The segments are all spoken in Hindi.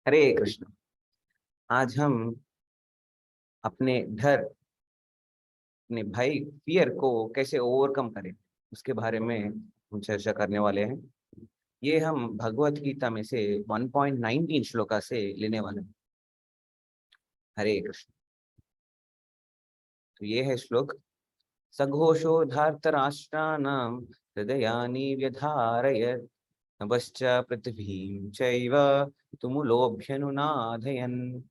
हरे कृष्ण। आज हम अपने डर, अपने भय, फियर को कैसे ओवरकम करें उसके बारे में हम चर्चा करने वाले हैं। ये हम भगवत गीता में से 1.19 श्लोका से लेने वाले हैं। हरे कृष्ण। तो ये है श्लोक। सघोषो धार्तराष्ट्राणां हृदयानि व्यधारयत् नभश्च पृथिवीं चैव तुमुलोऽभ्यनुनादयन्।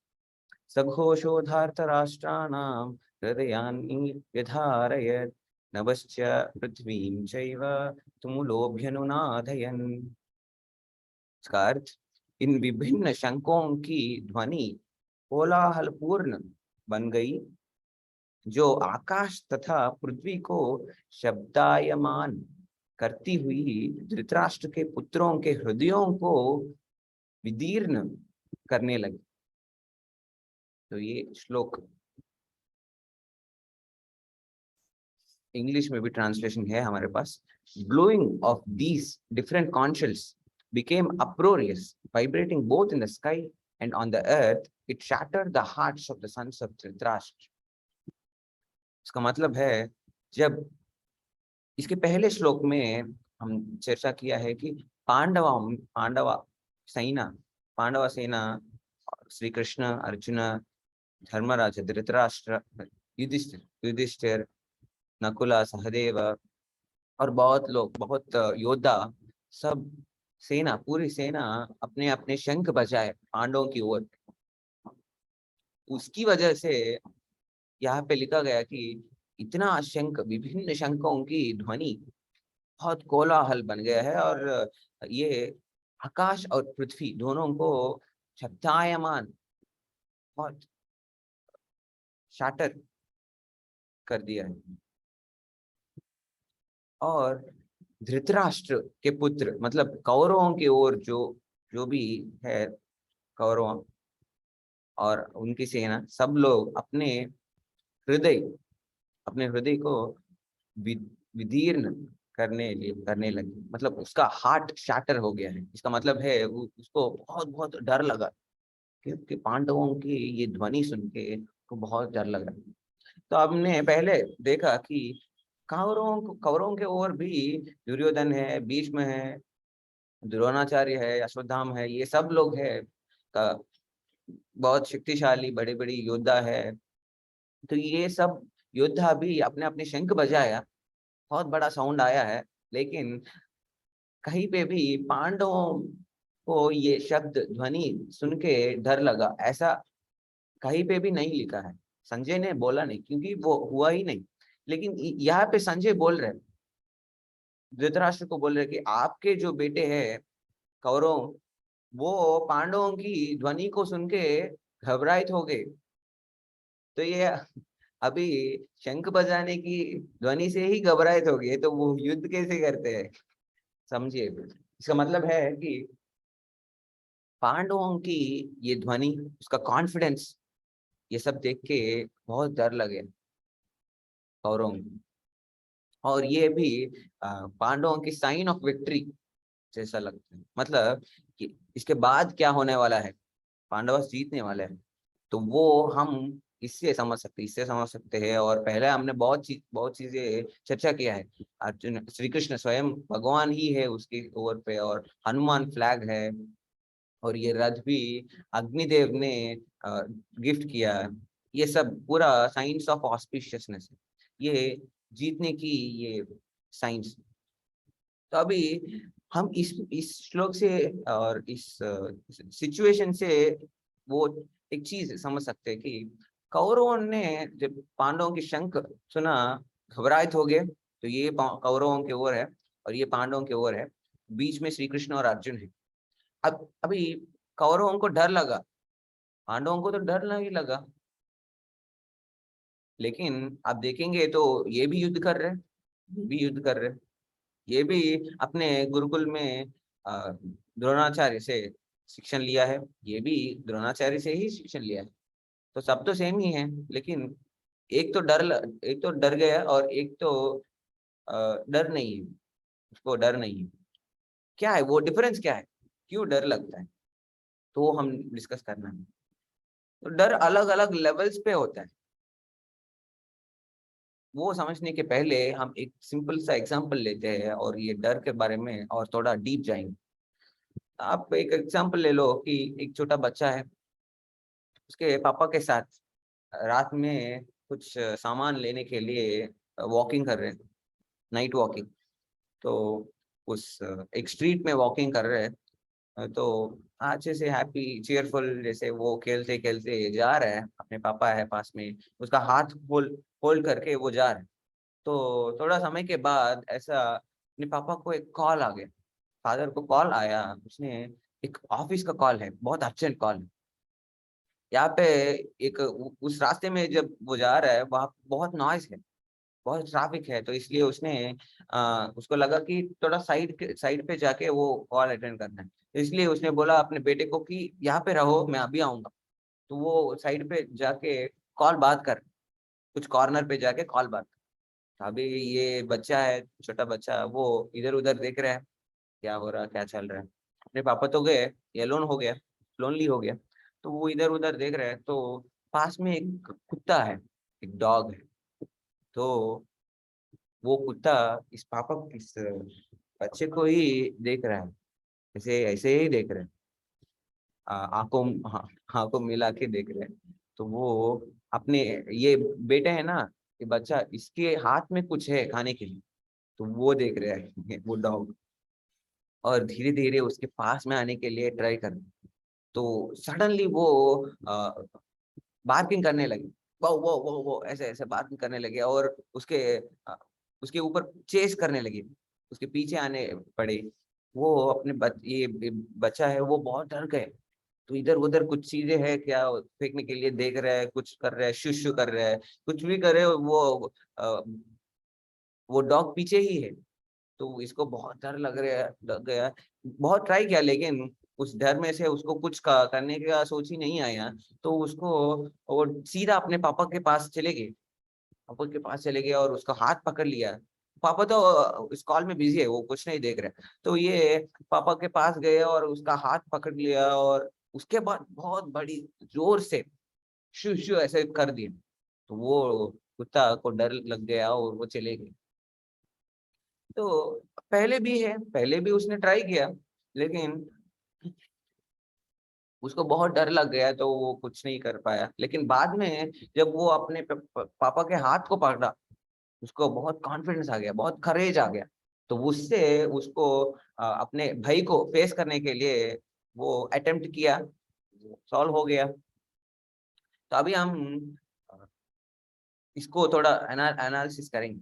सघोषो धार्तराष्ट्राणां हृदयानि व्यधारयत् नभश्च पृथ्वीं चैव तुमुलोऽभ्यनुनादयन्। इसका अर्थ, इन विभिन्न शंखों की ध्वनि कोलाहलपूर्ण बन गई, जो आकाश तथा पृथ्वी को शब्दायमान करती हुई धृतराष्ट्र के पुत्रों के हृदयों को विदीर्ण करने लगी। तो ये श्लोक इंग्लिश में भी ट्रांसलेशन है हमारे पास। Blowing of these different conches became uproarious, vibrating both in the sky and on the earth. It shattered the hearts of the sons of Dhritarashtra. इसका मतलब है, जब इसके पहले श्लोक में हम चर्चा किया है कि पांडवा सेना श्री कृष्ण, अर्जुन, धर्मराज, धृतराष्ट्र, युधिष्ठिर, नकुला, सहदेव और बहुत लोग, बहुत योद्धा, सब सेना, पूरी सेना अपने अपने शंख बजाए पांडवों की ओर। उसकी वजह से यहाँ पे लिखा गया कि इतना शंख, विभिन्न शंखों की ध्वनि बहुत कोलाहल बन गया है और ये आकाश और पृथ्वी दोनों को शब्दायमान, बहुत शाटर कर दिया है। और धृतराष्ट्र के पुत्र, मतलब कौरवों की ओर जो जो भी है, कौरवों और उनकी सेना, सब लोग अपने हृदय को विदीर्ण करने लगे। मतलब उसका हार्ट शाटर हो गया है। इसका मतलब है उसको बहुत बहुत डर लगा, क्योंकि पांडवों की ये ध्वनि सुन के को बहुत डर लगा। तो हमने पहले देखा कि कौरवों के ओर भी दुर्योधन है, भीष्म है, द्रोणाचार्य है, अश्वत्थामा है, ये सब लोग है का बहुत शक्तिशाली बड़े बड़े योद्धा है। तो ये सब योद्धा भी अपने अपने शंख बजाया, बहुत बड़ा साउंड आया है, लेकिन कहीं पे भी पांडवों को ये शब्द ध्वनि सुन के डर लगा, ऐसा कहीं पे भी नहीं लिखा है। संजय ने बोला नहीं, क्योंकि वो हुआ ही नहीं। लेकिन यहाँ पे संजय बोल रहे, धृतराष्ट्र को बोल रहे कि आपके जो बेटे हैं कौरव, वो पांडवों की ध्वनि को सुन के घबराहित हो गए। तो ये अभी शंख बजाने की ध्वनि से ही घबराहित हो गए, तो वो युद्ध कैसे करते हैं? समझिए। इसका मतलब है कि पांडवों की ये ध्वनि, उसका कॉन्फिडेंस, ये सब देख के बहुत डर लगे कौरवों को। और ये भी पांडवों की साइन ऑफ विक्ट्री जैसा लगता है। मतलब कि इसके बाद क्या होने वाला है, पांडव जीतने वाले हैं। तो वो हम इससे समझ सकते हैं। और पहले हमने बहुत चीजें चर्चा किया है। अर्जुन, श्री कृष्ण स्वयं भगवान ही है उसके ओर पे, और हनुमान फ्लैग है, और ये रथ भी अग्निदेव ने गिफ्ट किया है। ये सब पूरा साइंस ऑफ ऑस्पिशियसनेस है, ये जीतने की ये साइंस। तो अभी हम इस श्लोक से और इस सिचुएशन से वो एक चीज समझ सकते हैं कि कौरवों ने जब पांडवों की शंख सुना, घबराहट हो गए। तो ये कौरवों की ओर है और ये पांडवों की ओर है। बीच में श्री कृष्ण और अर्जुन है। अब अभी कौरवों को डर लगा, पांडवों को तो डर नहीं लगा। लेकिन आप देखेंगे तो ये भी युद्ध कर रहे, ये भी अपने गुरुकुल में द्रोणाचार्य से शिक्षण लिया है, ये भी द्रोणाचार्य से ही शिक्षण लिया है। तो सब तो सेम ही है, लेकिन एक तो डर गया और एक तो डर नहीं है, उसको डर नहीं है। क्या है वो डिफरेंस, क्या है, क्यों डर लगता है? तो हम डिस्कस करना है। तो डर अलग अलग लेवल्स पे होता है। वो समझने के पहले हम एक सिंपल सा एग्जांपल लेते हैं और ये डर के बारे में और थोड़ा डीप जाएंगे। आप एक एग्जांपल ले लो कि एक छोटा बच्चा है, उसके पापा के साथ रात में कुछ सामान लेने के लिए वॉकिंग कर रहे हैं, नाइट वॉकिंग। तो उस एक स्ट्रीट में वॉकिंग कर रहे हैं, तो अच्छे से हैप्पी चीयरफुल जैसे वो खेलते खेलते जा रहा है, अपने पापा है पास में, उसका हाथ होल्ड होल्ड करके वो जा रहा है। तो थोड़ा समय के बाद ऐसा अपने पापा को एक कॉल आ गया, फादर को कॉल आया, उसने एक ऑफिस का कॉल है, बहुत अर्जेंट कॉल है। यहाँ पे एक उस रास्ते में जब वो जा रहा है वहाँ बहुत नॉइज है, बहुत ट्रैफिक है, तो इसलिए उसने उसको लगा कि थोड़ा साइड पे जाके वो कॉल अटेंड करना है। इसलिए उसने बोला अपने बेटे को कि यहाँ पे रहो, मैं अभी आऊंगा। तो वो साइड पे जाके कॉल बात कर, कुछ कॉर्नर पे जाके कॉल बात कर। अभी ये बच्चा है, छोटा बच्चा, वो इधर उधर देख रहा है क्या हो रहा, क्या चल रहा है। अपने पापा तो गए, ये लोन हो गया, लोनली हो गया। तो वो इधर उधर देख रहा है, तो पास में एक कुत्ता है, एक डॉग है। तो वो कुत्ता इस पापा इस बच्चे को ही देख रहा है, ऐसे ऐसे ही देख रहे हैं, आंखों हाँ, आंखों मिला के देख रहे हैं। तो वो अपने ये बेटे है ना, ये बच्चा, इसके हाथ में कुछ है खाने के लिए, तो वो देख रहा है वो डॉग, और धीरे धीरे उसके पास में आने के लिए ट्राई कर। तो सडनली वो बार्किंग करने लगे, वो ऐसे ऐसे बार्किंग करने लगे, और अ, उसके ऊपर चेस करने लगे, उसके पीछे आने पड़े। वो अपने ये बच्चा है, वो बहुत डर गए। तो इधर उधर कुछ चीजें है क्या फेंकने के लिए देख रहा है, कुछ कर रहा है, शू कर रहा है, कुछ भी करे वो डॉग पीछे ही है। तो इसको बहुत डर लग गया, बहुत ट्राई किया, लेकिन उस डर में से उसको कुछ करने का सोच ही नहीं आया। तो उसको वो सीधा अपने पापा के पास चले गए, पापा के पास चले गए और उसका हाथ पकड़ लिया। पापा तो इस कॉल में बिजी है, वो कुछ नहीं देख रहे। तो ये पापा के पास गए और उसका हाथ पकड़ लिया, और उसके बाद बहुत बड़ी जोर से शू शू ऐसे कर दिए। तो वो कुत्ता को डर लग गया और वो चले गए। तो पहले भी उसने ट्राई किया, लेकिन उसको बहुत डर लग गया, तो वो कुछ नहीं कर पाया। लेकिन बाद में जब वो अपने पापा के हाथ को पकड़ा, उसको बहुत कॉन्फिडेंस आ गया, बहुत करेज आ गया। तो उससे उसको अपने भाई को फेस करने के लिए वो अटेम्प्ट किया, सॉल्व हो गया। तो अभी हम अ, इसको थोड़ा एनालिसिस करेंगे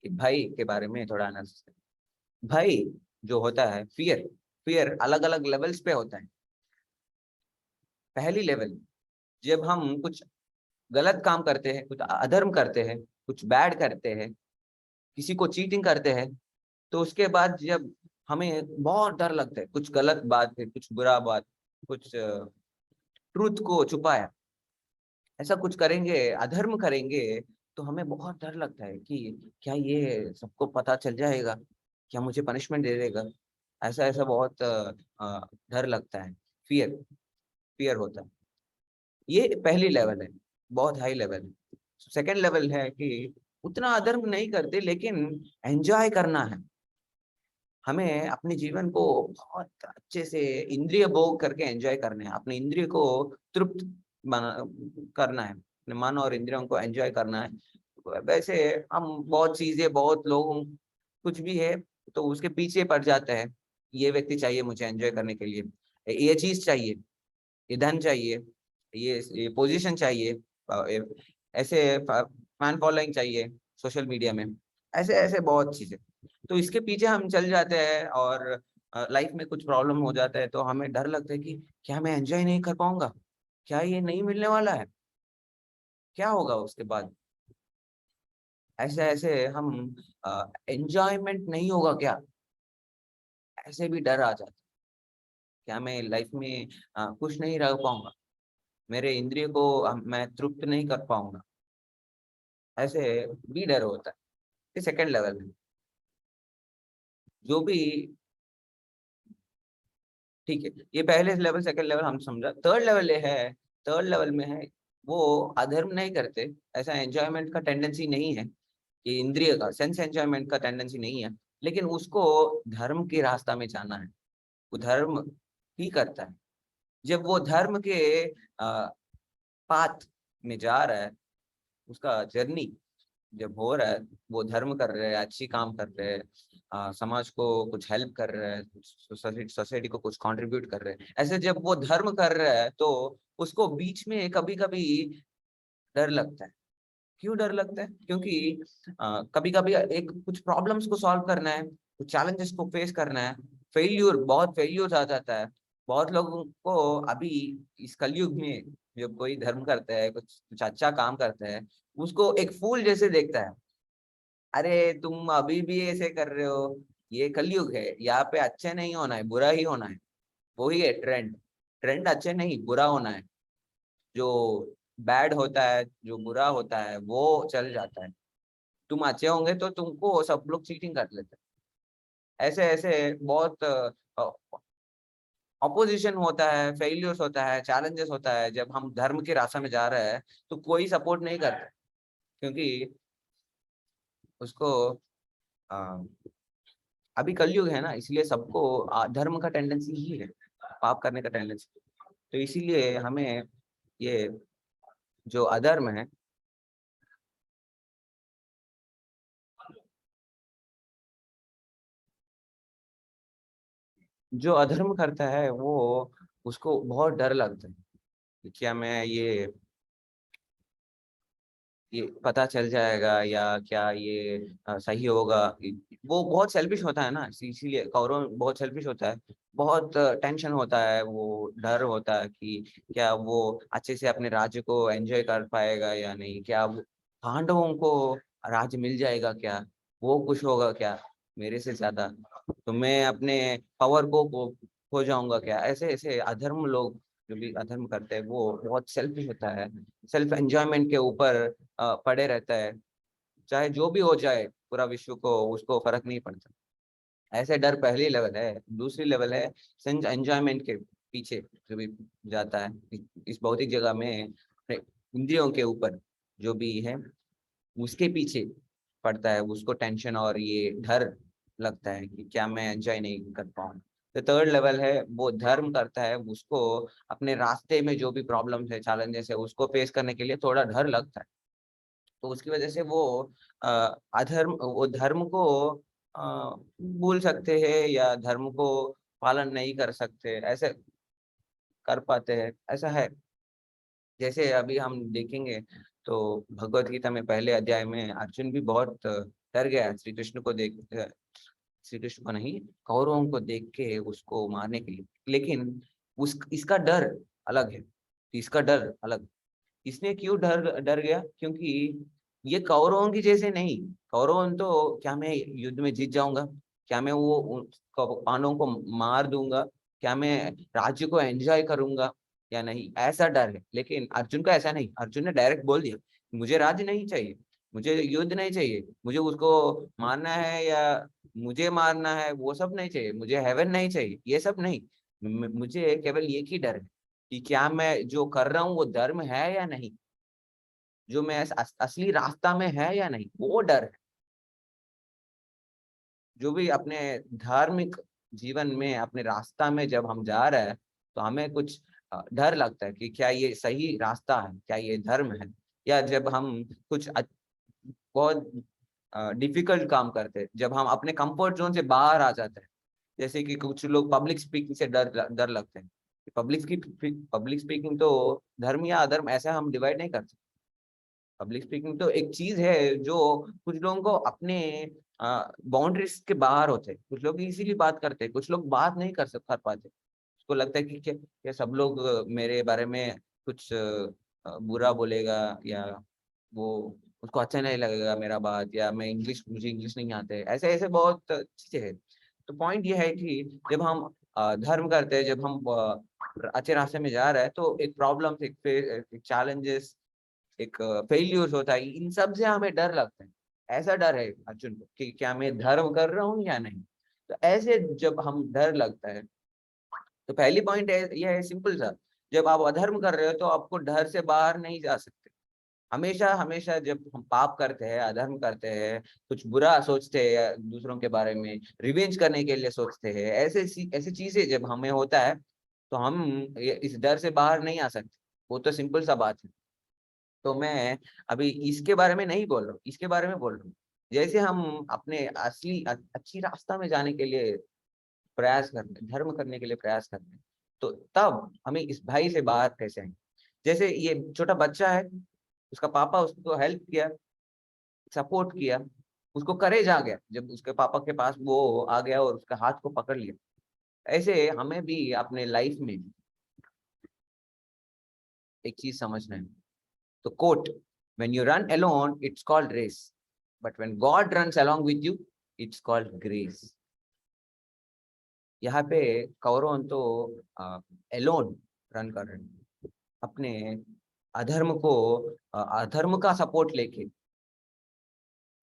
कि भाई के बारे में थोड़ा एनालिसिस करेंगे। भाई जो होता है, फियर, फियर अलग अलग लेवल्स पे होता है। पहली लेवल, जब हम कुछ गलत काम करते हैं, कुछ अधर्म करते हैं, कुछ बैड करते हैं, किसी को चीटिंग करते हैं, तो उसके बाद जब हमें बहुत डर लगता है, कुछ गलत बात है, कुछ बुरा बात, कुछ ट्रूथ को छुपाया, ऐसा कुछ करेंगे, अधर्म करेंगे, तो हमें बहुत डर लगता है कि क्या ये सबको पता चल जाएगा, क्या मुझे पनिशमेंट दे देगा। ऐसा ऐसा बहुत डर लगता है, फियर, फियर होता है। ये पहली लेवल है, बहुत हाई लेवल है। सेकंड लेवल है कि उतना अधर्म नहीं करते, लेकिन एंजॉय करना है। हमें अपने जीवन को बहुत अच्छे से इंद्रिय भोग करके एंजॉय करना है, अपने इंद्रिय को तृप्त करना है, अपने मन और इंद्रियों को एंजॉय करना है। वैसे हम बहुत चीजें, बहुत लोग, कुछ भी है तो उसके पीछे पड़ जाता है। ये व्यक्ति चाहिए मुझे एंजॉय करने के लिए, ये चीज चाहिए, ये धन चाहिए, ये पोजीशन चाहिए, ऐसे फैन फॉलोइंग चाहिए सोशल मीडिया में, ऐसे ऐसे बहुत चीजें। तो इसके पीछे हम चल जाते हैं, और लाइफ में कुछ प्रॉब्लम हो जाता है, तो हमें डर लगता है कि क्या मैं एंजॉय नहीं कर पाऊंगा, क्या ये नहीं मिलने वाला है, क्या होगा उसके बाद। ऐसे ऐसे हम एंजॉयमेंट नहीं होगा क्या, ऐसे भी डर आ जाता है। क्या मैं लाइफ में खुश नहीं रह पाऊंगा, मेरे इंद्रिय को मैं तृप्त नहीं कर पाऊंगा, ऐसे भी डर होता है। ये सेकंड लेवल है। जो भी ठीक है, ये पहले लेवल, सेकंड लेवल हम समझा। थर्ड लेवल ये है, थर्ड लेवल में है वो अधर्म नहीं करते, ऐसा एंजॉयमेंट का टेंडेंसी नहीं है, कि इंद्रिय का सेंस एंजॉयमेंट का टेंडेंसी नहीं है, लेकिन उसको धर्म के रास्ता में जाना है, वो धर्म ही करता है। जब वो धर्म के पाथ में जा रहा है, उसका जर्नी जब हो रहा है, वो धर्म कर रहे हैं, अच्छी काम कर रहे हैं, समाज को कुछ हेल्प कर रहे हैं, सोसाइटी को कुछ कंट्रीब्यूट कर रहे हैं, ऐसे जब वो धर्म कर रहा है तो उसको बीच में कभी कभी डर लगता है। क्यों डर लगता है? क्योंकि कभी कभी एक कुछ प्रॉब्लम्स को सॉल्व करना है, कुछ चैलेंजेस को फेस करना है, फेल्यूर, बहुत फेल्यूर आ जाता है। बहुत लोगों को अभी इस कलयुग में जब कोई धर्म करता है, कुछ कुछ अच्छा काम करता है, उसको एक फूल जैसे देखता है। अरे तुम अभी भी ऐसे कर रहे हो, ये कलयुग है, यहाँ पे अच्छे नहीं होना है, बुरा ही होना है। वही है ट्रेंड, ट्रेंड अच्छे नहीं बुरा होना है। जो बैड होता है, जो बुरा होता है वो चल जाता है। तुम अच्छे होंगे तो तुमको सब लोग चीटिंग कर लेते हैं। ऐसे ऐसे बहुत ऑपोजिशन होता है, फेलियर्स होता है, चैलेंजेस होता है। जब हम धर्म के रास्ते में जा रहे हैं तो कोई सपोर्ट नहीं करता, क्योंकि उसको अ, अभी कलयुग है ना, इसलिए सबको धर्म का टेंडेंसी ही है, पाप करने का टेंडेंसी। तो इसीलिए हमें ये जो अधर्म है, जो अधर्म करता है वो, उसको बहुत डर लगता है कि क्या मैं ये पता चल जाएगा, या क्या ये सही होगा। वो बहुत सेल्फिश होता है ना, इसीलिए कौरव बहुत सेल्फिश होता है। बहुत टेंशन होता है, वो डर होता है कि क्या वो अच्छे से अपने राज्य को एंजॉय कर पाएगा या नहीं, क्या वो पांडवों को राज्य मिल जाएगा क्या, वो खुश होगा क्या मेरे से ज्यादा, तो मैं अपने पावर को खो जाऊंगा क्या। ऐसे ऐसे अधर्म लोग जो भी अधर्म करते हैं वो बहुत सेल्फिश होता है, सेल्फ एंजॉयमेंट के ऊपर पड़े रहता है। चाहे जो भी हो जाए पूरा विश्व को उसको फर्क नहीं पड़ता। ऐसे डर पहली लेवल है। दूसरी लेवल है सेंस एंजॉयमेंट के पीछे जो भी जाता है, इस भौतिक जगह में अपने इंद्रियों के ऊपर जो भी है उसके पीछे पड़ता है, उसको टेंशन और ये डर लगता है कि क्या मैं एंजॉय नहीं कर पाऊँ। तो थर्ड लेवल है वो धर्म करता है, उसको अपने रास्ते में जो भी प्रॉब्लम्स है, चैलेंजेस है, उसको फेस करने के लिए थोड़ा डर लगता है। तो उसकी वजह से वो अ, अधर्म, वो धर्म को भूल सकते हैं या धर्म को पालन नहीं कर सकते, ऐसे कर पाते हैं, ऐसा है। जैसे अभी हम देखेंगे तो भगवत गीता में पहले अध्याय में अर्जुन भी बहुत डर गया श्री कृष्ण को देख, श्री कृष्ण को नहीं, कौरवों को देख के उसको मारने के लिए। लेकिन उस इसका डर अलग है, इसका डर अलग। इसने क्यों डर डर गया? क्योंकि ये कौरवों की जैसे नहीं। कौरव तो क्या मैं युद्ध में जीत जाऊंगा, क्या मैं वो पांडवों को मार दूंगा, क्या मैं राज्य को एंजॉय करूंगा या नहीं, ऐसा डर है। लेकिन अर्जुन का ऐसा नहीं, अर्जुन ने डायरेक्ट बोल दिया मुझे राज्य नहीं चाहिए, मुझे युद्ध नहीं चाहिए, मुझे उसको मारना है या मुझे मारना है वो सब नहीं चाहिए, मुझे हेवन नहीं चाहिए, ये सब नहीं। मुझे केवल एक ही डर है कि क्या मैं जो कर रहा हूँ वो धर्म है या नहीं, जो मैं असली रास्ता में है या नहीं, वो डर है। जो भी अपने धार्मिक जीवन में अपने रास्ता में जब हम जा रहे हैं तो हमें कुछ डर लगता है कि क्या ये सही रास्ता है, क्या ये धर्म है। या जब हम कुछ बहुत डिफिकल्ट काम करते हैं, जब हम अपने कंफर्ट जोन से बाहर आ जाते हैं, जैसे कि कुछ लोग पब्लिक स्पीकिंग से डर डर लगते हैं। पब्लिक स्पीकिंग तो धर्म या अधर्म ऐसा हम डिवाइड नहीं करते। पब्लिक स्पीकिंग तो एक चीज है जो कुछ लोगों को अपने बाउंड्रीज के बाहर होते हैं। कुछ लोग इसीलिए बात करते हैं, कुछ लोग बात नहीं कर पाते। उसको लगता है कि क्या सब लोग मेरे बारे में कुछ बुरा बोलेगा, या वो उसको अच्छा नहीं लगेगा मेरा बात, या मुझे इंग्लिश नहीं आते, ऐसे ऐसे बहुत चीजें हैं। तो पॉइंट ये है कि जब हम धर्म करते हैं, जब हम अच्छे रास्ते में जा रहे हैं, तो एक प्रॉब्लम, एक चैलेंजेस, एक फेल्यूर्स होता है, इन सब से हमें डर लगता है। ऐसा डर है अर्जुन को कि क्या मैं धर्म कर रहा हूँ या नहीं। तो ऐसे जब हम डर लगता है तो पहली पॉइंट है, यह है सिंपल सा, जब आप अधर्म कर रहे हो तो आपको डर से बाहर नहीं जा सकते। हमेशा हमेशा जब हम पाप करते हैं, अधर्म करते हैं, कुछ बुरा सोचते हैं दूसरों के बारे में, रिवेंज करने के लिए सोचते हैं, ऐसी चीजें जब हमें होता है तो हम इस डर से बाहर नहीं आ सकते। वो तो सिंपल सा बात है। तो मैं अभी इसके बारे में नहीं बोल रहा हूँ, इसके बारे में बोल रहा हूँ जैसे हम अपने असली अच्छी रास्ता में जाने के लिए प्रयास करते हैं, धर्म करने के लिए प्रयास करते हैं, तो तब हमें इस भाई से बाहर कैसे आएंगे। जैसे ये छोटा बच्चा है, उसका पापा उसको हेल्प किया, सपोर्ट किया, उसको करेज आ गया जब उसके पापा के पास वो आ गया और उसका हाथ को पकड़ लिया। ऐसे हमें भी अपने लाइफ में एक चीज समझना है। तो coat, when you run alone it's called race, but when God runs along with you it's called grace। यहाँ पे कौरव तो एलोन रन कर रहे हैं, अपने अधर्म को अधर्म का सपोर्ट लेके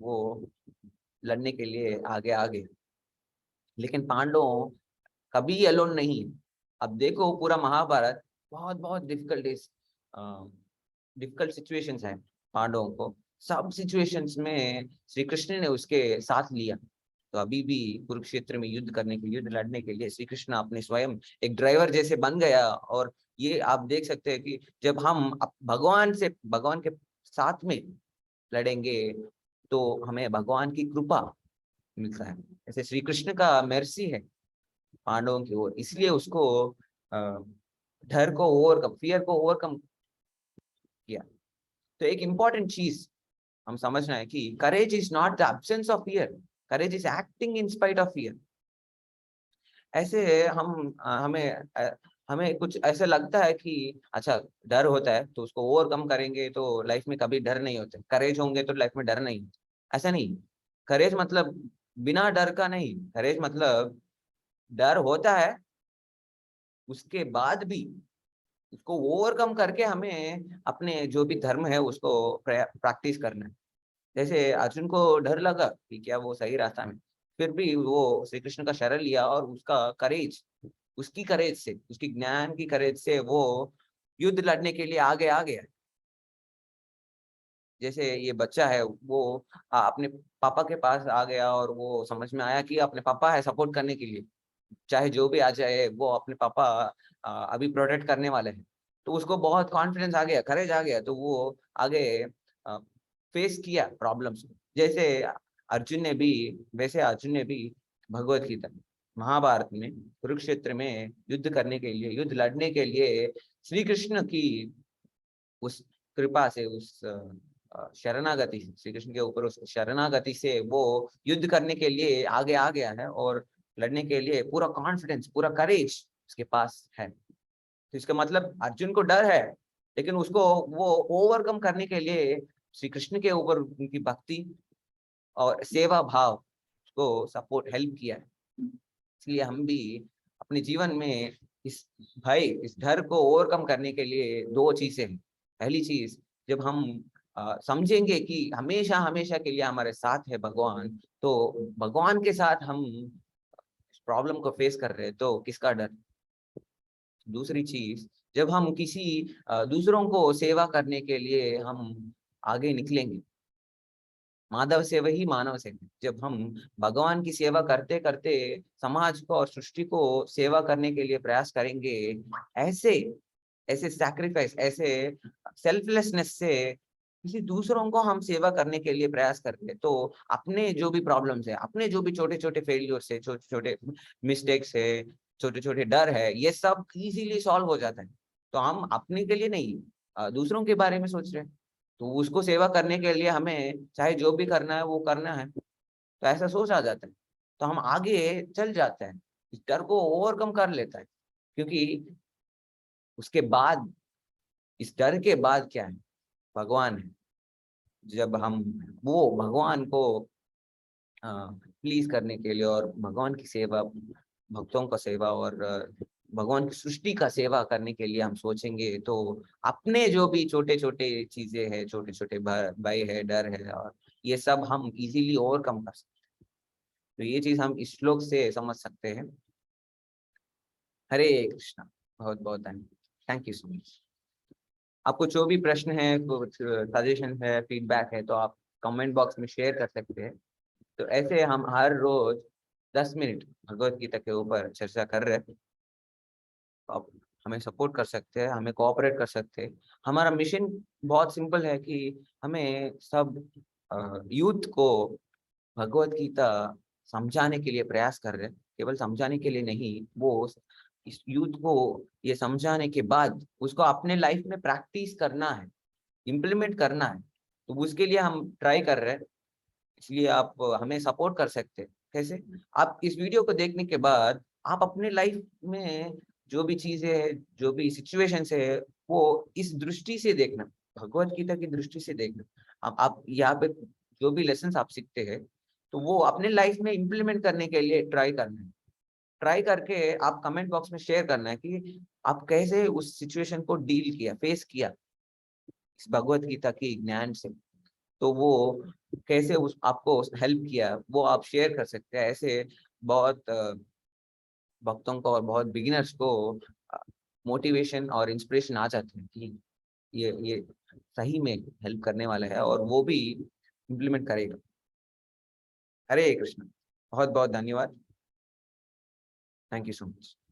वो लड़ने के लिए आगे आगे। लेकिन पांडवों कभी अलोन नहीं है। अब देखो पूरा महाभारत बहुत बहुत डिफिकल्ट सिचुएशंस है पांडवों को, सब सिचुएशंस में श्री कृष्ण ने उसके साथ लिया। तो अभी भी कुरुक्षेत्र में युद्ध करने के, युद्ध लड़ने के लिए श्री कृष्ण अपने स्वयं एक ड्राइवर जैसे बन गया। और ये आप देख सकते हैं कि जब हम भगवान के साथ में लड़ेंगे तो हमें भगवान की कृपा मिलता है। ऐसे श्री कृष्ण का मेर्सी है पांडवों की ओर, इसलिए उसको डर को ओवरकम, फियर को ओवरकम किया। तो एक इंपॉर्टेंट चीज हम समझना है कि courage is not the absence of fear, courage is acting in spite of fear. ऐसे हमें कुछ ऐसे लगता है कि अच्छा डर होता है तो उसको ओवरकम करेंगे तो लाइफ में कभी डर नहीं होते, करेज होंगे तो लाइफ में डर नहीं। ऐसा नहीं। करेज मतलब बिना डर का नहीं, करेज मतलब डर होता है उसके बाद भी उसको ओवरकम करके हमें अपने जो भी धर्म है उसको प्रैक्टिस करना है। जैसे अर्जुन को डर लगा कि क्या वो सही रास्ता में, फिर भी वो श्री कृष्ण का शरण लिया और उसका करेज, उसकी करेज से, उसकी ज्ञान की करेज से वो युद्ध लड़ने के लिए आगे आ गया। जैसे ये बच्चा है वो अपने पापा के पास आ गया और वो समझ में आया कि अपने पापा है सपोर्ट करने के लिए, चाहे जो भी आ जाए वो अपने पापा अभी प्रोटेक्ट करने वाले हैं। तो उसको बहुत कॉन्फिडेंस आ गया, करेज आ गया, तो वो आगे फेस किया प्रॉब्लम्स। जैसे अर्जुन ने भी वैसे अर्जुन ने भी भगवत गीता, महाभारत में, कुरुक्षेत्र में युद्ध करने के लिए, युद्ध लड़ने के लिए श्री कृष्ण की उस कृपा से, उस शरणागति से, श्री कृष्ण के ऊपर उस शरणागति से वो युद्ध करने के लिए आगे आ गया है और लड़ने के लिए पूरा कॉन्फिडेंस, पूरा करेज उसके पास है। तो इसका मतलब अर्जुन को डर है, लेकिन उसको वो ओवरकम करने के लिए श्री कृष्ण के ऊपर उनकी भक्ति और सेवा भाव उसको सपोर्ट, हेल्प किया है। इसलिए हम भी अपने जीवन में इस डर को ओवरकम करने के लिए दो चीजें हैं। पहली चीज, जब हम समझेंगे कि हमेशा हमेशा के लिए हमारे साथ है भगवान, तो भगवान के साथ हम प्रॉब्लम को फेस कर रहे हैं तो किसका डर। दूसरी चीज, जब हम किसी दूसरों को सेवा करने के लिए हम आगे निकलेंगे, माधव सेवा ही मानव सेवा, जब हम भगवान की सेवा करते करते समाज को और सृष्टि को सेवा करने के लिए प्रयास करेंगे, ऐसे ऐसे सैक्रिफाइस, ऐसे सेल्फलेसनेस से किसी दूसरों को हम सेवा करने के लिए प्रयास करते हैं, तो अपने जो भी प्रॉब्लम्स है, अपने जो भी छोटे छोटे फेलियर्स है, छोटे छोटे मिस्टेक्स है, छोटे छोटे डर है, ये सब इजीली सॉल्व हो जाता है। तो हम अपने के लिए नहीं, दूसरों के बारे में सोच रहे हैं, तो उसको सेवा करने के लिए हमें चाहे जो भी करना है वो करना है। तो ऐसा सोच आ जाता है तो हम आगे चल जाते हैं, इस डर को ओवरकम कर लेता है। क्योंकि उसके बाद, इस डर के बाद क्या है, भगवान है। जब हम वो भगवान को प्लीज करने के लिए और भगवान की सेवा, भक्तों का सेवा और भगवान की सृष्टि का सेवा करने के लिए हम सोचेंगे, तो अपने जो भी छोटे छोटे चीजें हैं, छोटे छोटे भय है, डर है, और ये सब हम इजीली ओवरकम कर सकते हैं। तो ये चीज हम इस श्लोक से समझ सकते हैं। हरे कृष्णा। बहुत बहुत धन्यवाद। Thank you so much. आपको जो भी प्रश्न है, कुछ सजेशन है, फीडबैक है, तो आप कमेंट बॉक्स में शेयर कर सकते हैं। तो ऐसे हम हर रोज 10 मिनट भगवत गीता के ऊपर चर्चा कर रहे हैं। आप हमें सपोर्ट कर सकते हैं, हमें कोऑपरेट कर सकते हैं। हमारा मिशन बहुत सिंपल है कि हमें सब यूथ को भगवत गीता समझाने के लिए प्रयास कर रहे हैं। केवल समझाने के लिए नहीं, वो इस यूथ को ये समझाने के बाद उसको अपने लाइफ में प्रैक्टिस करना है, इम्प्लीमेंट करना है। तो उसके लिए हम ट्राई कर रहे हैं। इसलिए आप हमें सपोर्ट कर सकते हैं। कैसे? आप इस वीडियो को देखने के बाद आप अपने लाइफ में जो भी चीजें है, जो भी सिचुएशंस है, वो इस दृष्टि से देखना, भगवत गीता की दृष्टि से देखना। आप यहाँ पे जो भी लेसन आप सीखते हैं, तो वो अपने लाइफ में इम्प्लीमेंट करने के लिए ट्राई करना है। ट्राई करके आप कमेंट बॉक्स में शेयर करना है कि आप कैसे उस सिचुएशन को डील किया, फेस किया इस भगवत गीता की ज्ञान से। तो वो कैसे उस आपको हेल्प किया, वो आप शेयर कर सकते हैं। ऐसे बहुत भक्तों को और बहुत बिगिनर्स को मोटिवेशन और इंस्पिरेशन आ जाते हैं कि ये सही में हेल्प करने वाला है और वो भी इम्प्लीमेंट करेगा। हरे कृष्ण। बहुत बहुत धन्यवाद। Thank you so much.